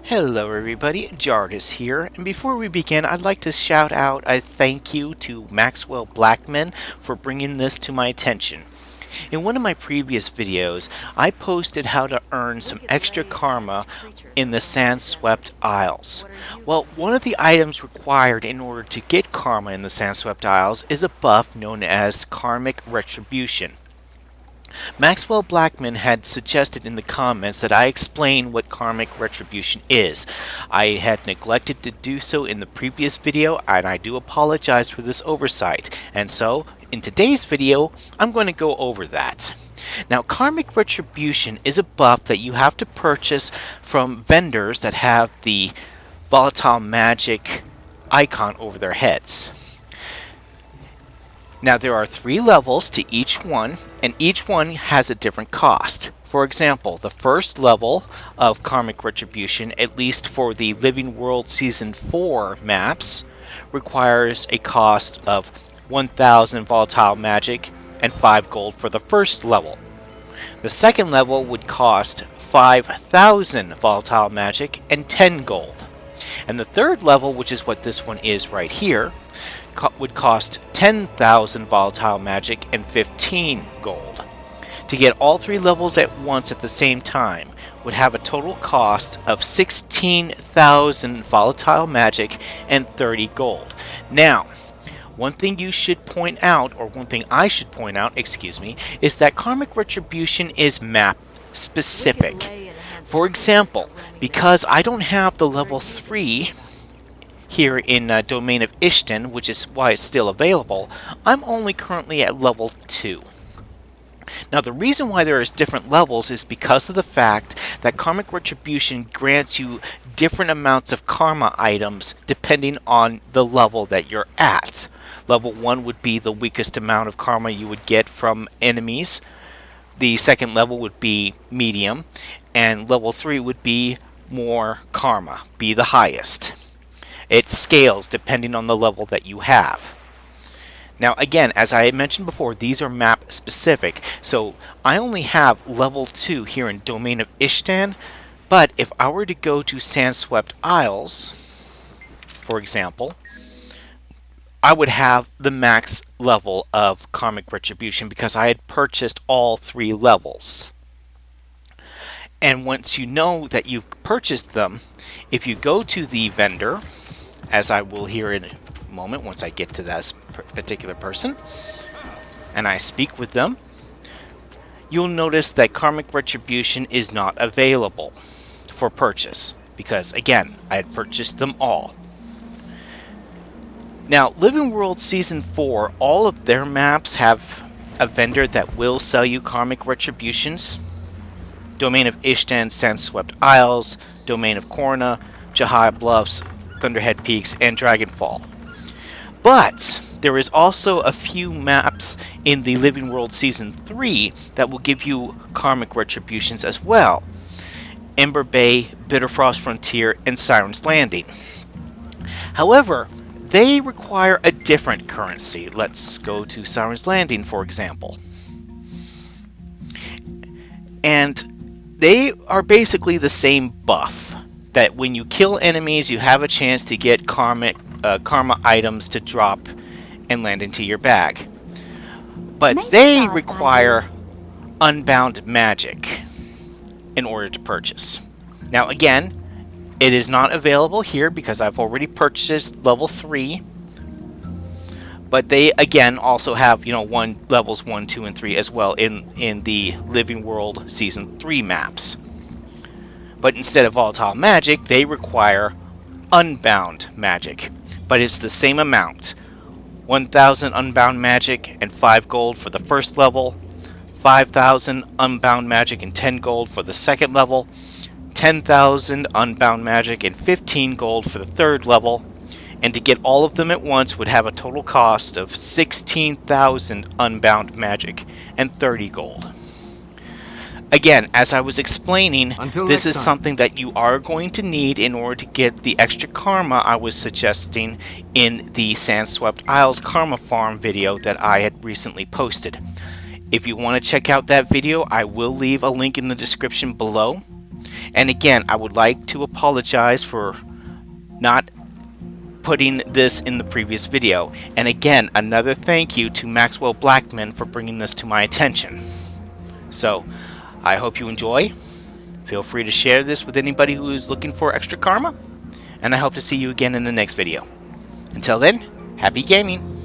Hello everybody, Jardis here, and before we begin I'd like to shout out a thank you to Maxwell Blackman for bringing this to my attention. In one of my previous videos, I posted how to earn some extra karma in the Sandswept Isles. Well, one of the items required in order to get karma in the Sandswept Isles is a buff known as Karmic Retribution. Maxwell Blackman had suggested in the comments that I explain what Karmic Retribution is. I had neglected to do so in the previous video, and I do apologize for this oversight. And so, in today's video, I'm going to go over that. Now, Karmic Retribution is a buff that you have to purchase from vendors that have the volatile magic icon over their heads. Now there are 3 levels to each one, and each one has a different cost. For example, the first level of Karmic Retribution, at least for the Living World Season 4 maps, requires a cost of 1,000 volatile magic and 5 gold for the first level. The second level would cost 5,000 volatile magic and 10 gold. And the third level, which is what this one is right here, would cost 10,000 volatile magic and 15 gold. To get all 3 levels at once at the same time would have a total cost of 16,000 volatile magic and 30 gold. Now, one thing you should point out, or one thing I should point out, is that Karmic Retribution is map specific. For example, because I don't have the level 3 here in Domain of Ishtan, which is why it's still available, I'm only currently at level 2. Now the reason why there is different levels is because of the fact that Karmic Retribution grants you different amounts of karma items depending on the level that you're at. Level 1 would be the weakest amount of karma you would get from enemies. The second level would be medium, and level 3 would be more karma, be the highest. It scales depending on the level that you have. Now again, as I mentioned before, these are map specific, so I only have level 2 here in Domain of Ishtan, but if I were to go to Sandswept Isles, for example, I would have the max level of Karmic Retribution because I had purchased all 3 levels. And once you know that you've purchased them, if you go to the vendor, as I will here in a moment once I get to that particular person, and I speak with them, you'll notice that Karmic Retribution is not available for purchase because, again, I had purchased them all. Now, Living World Season 4, all of their maps have a vendor that will sell you Karmic Retributions. Domain of Ishtan, Sandswept Isles, Domain of Korna, Jahai Bluffs, Thunderhead Peaks, and Dragonfall. But there is also a few maps in the Living World Season 3 that will give you Karmic Retributions as well. Ember Bay, Bitterfrost Frontier, and Siren's Landing. However, they require a different currency. Let's go to Siren's Landing, for example. And they are basically the same buff, that when you kill enemies, you have a chance to get karma items to drop and land into your bag. But they require unbound magic in order to purchase. Now again, it is not available here because I've already purchased level 3. But they again also have, levels 1, 2, and 3 as well in the Living World Season 3 maps. But instead of volatile magic, they require unbound magic. But it's the same amount. 1,000 unbound magic and 5 gold for the first level. 5,000 unbound magic and 10 gold for the second level. 10,000 unbound magic and 15 gold for the third level. And to get all of them at once would have a total cost of 16,000 unbound magic and 30 gold. Again, as I was explaining, this is something that you are going to need in order to get the extra karma I was suggesting in the Sandswept Isles Karma Farm video that I had recently posted. If you want to check out that video, I will leave a link in the description below. And again, I would like to apologize for not putting this in the previous video. And again, another thank you to Maxwell Blackman for bringing this to my attention. So, I hope you enjoy. Feel free to share this with anybody who is looking for extra karma. And I hope to see you again in the next video. Until then, happy gaming!